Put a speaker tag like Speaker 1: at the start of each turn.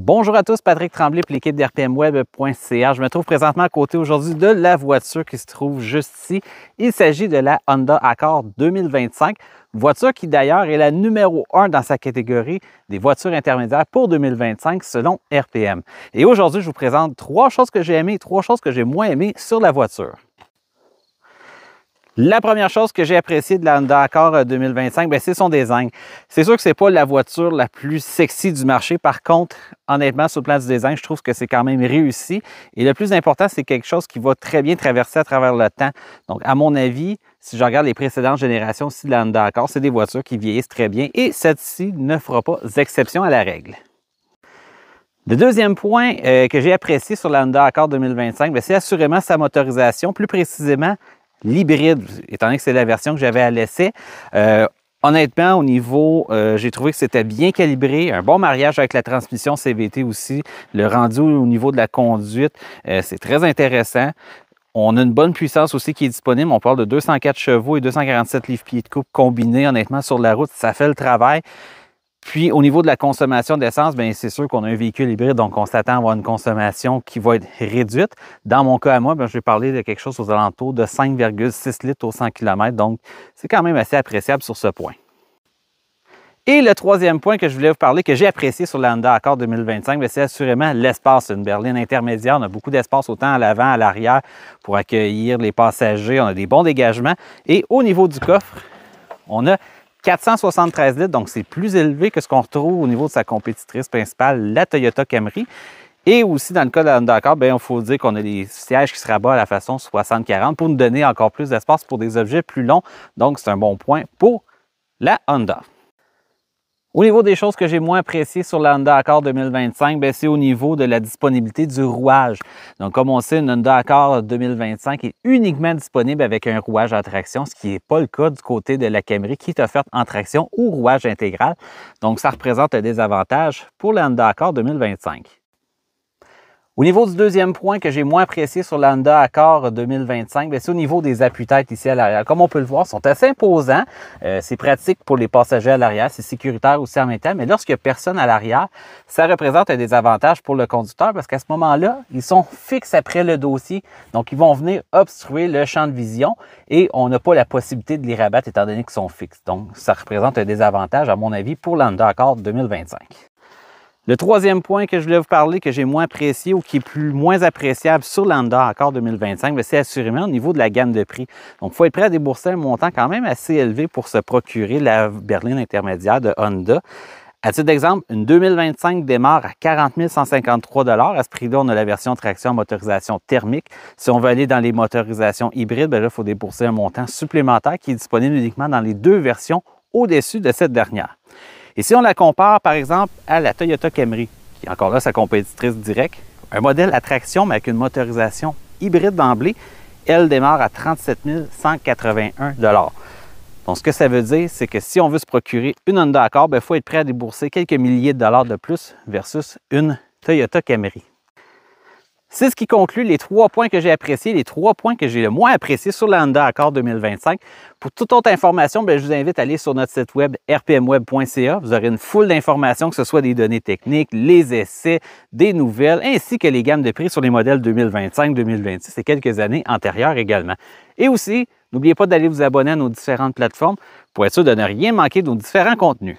Speaker 1: Bonjour à tous, Patrick Tremblay pour l'équipe d'RPMweb.ca. Je me trouve présentement à côté aujourd'hui de la voiture qui se trouve juste ici. Il s'agit de la Honda Accord 2025, voiture qui d'ailleurs est la numéro 1 dans sa catégorie des voitures intermédiaires pour 2025 selon RPM. Et aujourd'hui, je vous présente 3 choses que j'ai aimées et 3 choses que j'ai moins aimées sur la voiture. La première chose que j'ai appréciée de la Honda Accord 2025, c'est son design. C'est sûr que ce n'est pas la voiture la plus sexy du marché. Par contre, honnêtement, sur le plan du design, je trouve que c'est quand même réussi. Et le plus important, c'est quelque chose qui va très bien traverser à travers le temps. Donc, à mon avis, si je regarde les précédentes générations aussi de la Honda Accord, c'est des voitures qui vieillissent très bien. Et celle-ci ne fera pas exception à la règle. Le deuxième point que j'ai apprécié sur la Honda Accord 2025, c'est assurément sa motorisation, plus précisément l'hybride, étant donné que c'est la version que j'avais à l'essai. Honnêtement, au niveau, j'ai trouvé que c'était bien calibré, un bon mariage avec la transmission CVT aussi. Le rendu au niveau de la conduite, c'est très intéressant. On a une bonne puissance aussi qui est disponible. On parle de 204 chevaux et 247 livres-pieds de couple combinés. Honnêtement, sur la route, ça fait le travail. Puis, au niveau de la consommation d'essence, c'est sûr qu'on a un véhicule hybride, donc on s'attend à avoir une consommation qui va être réduite. Dans mon cas à moi, je vais parler de quelque chose aux alentours de 5,6 litres au 100 km, donc c'est quand même assez appréciable sur ce point. Et le troisième point que je voulais vous parler, que j'ai apprécié sur la Honda Accord 2025, c'est assurément l'espace. C'est une berline intermédiaire, on a beaucoup d'espace autant à l'avant, à l'arrière pour accueillir les passagers, on a des bons dégagements. Et au niveau du coffre, on a 473 litres, donc c'est plus élevé que ce qu'on retrouve au niveau de sa compétitrice principale, la Toyota Camry. Et aussi, dans le cas de la Honda Accord, il faut dire qu'on a des sièges qui se rabattent à la façon 60-40 pour nous donner encore plus d'espace pour des objets plus longs. Donc, c'est un bon point pour la Honda. Au niveau des choses que j'ai moins appréciées sur la Honda Accord 2025, c'est au niveau de la disponibilité du rouage. Donc, comme on sait, une Honda Accord 2025 est uniquement disponible avec un rouage en traction, ce qui n'est pas le cas du côté de la Camry qui est offerte en traction ou rouage intégral. Donc, ça représente un désavantage pour la Honda Accord 2025. Au niveau du deuxième point que j'ai moins apprécié sur la Honda Accord 2025, c'est au niveau des appuis-têtes ici à l'arrière. Comme on peut le voir, ils sont assez imposants. C'est pratique pour les passagers à l'arrière, c'est sécuritaire aussi en même temps. Mais lorsqu'il n'y a personne à l'arrière, ça représente un désavantage pour le conducteur parce qu'à ce moment-là, ils sont fixes après le dossier. Donc, ils vont venir obstruer le champ de vision et on n'a pas la possibilité de les rabattre étant donné qu'ils sont fixes. Donc, ça représente un désavantage, à mon avis, pour la Honda Accord 2025. Le troisième point que je voulais vous parler, que j'ai moins apprécié ou qui est moins appréciable sur la Honda Accord 2025, c'est assurément au niveau de la gamme de prix. Donc, il faut être prêt à débourser un montant quand même assez élevé pour se procurer la berline intermédiaire de Honda. À titre d'exemple, une 2025 démarre à 40 153 $. À ce prix-là, on a la version traction motorisation thermique. Si on veut aller dans les motorisations hybrides, là, il faut débourser un montant supplémentaire qui est disponible uniquement dans les 2 versions au-dessus de cette dernière. Et si on la compare, par exemple, à la Toyota Camry, qui est encore là sa compétitrice directe, un modèle à traction, mais avec une motorisation hybride d'emblée, elle démarre à 37 181 $. Donc, ce que ça veut dire, c'est que si on veut se procurer une Honda Accord, il faut être prêt à débourser quelques milliers de dollars de plus versus une Toyota Camry. C'est ce qui conclut les 3 points que j'ai appréciés, les 3 points que j'ai le moins appréciés sur la Honda Accord 2025. Pour toute autre information, je vous invite à aller sur notre site web rpmweb.ca. Vous aurez une foule d'informations, que ce soit des données techniques, les essais, des nouvelles, ainsi que les gammes de prix sur les modèles 2025, 2026 et quelques années antérieures également. Et aussi, n'oubliez pas d'aller vous abonner à nos différentes plateformes pour être sûr de ne rien manquer de nos différents contenus.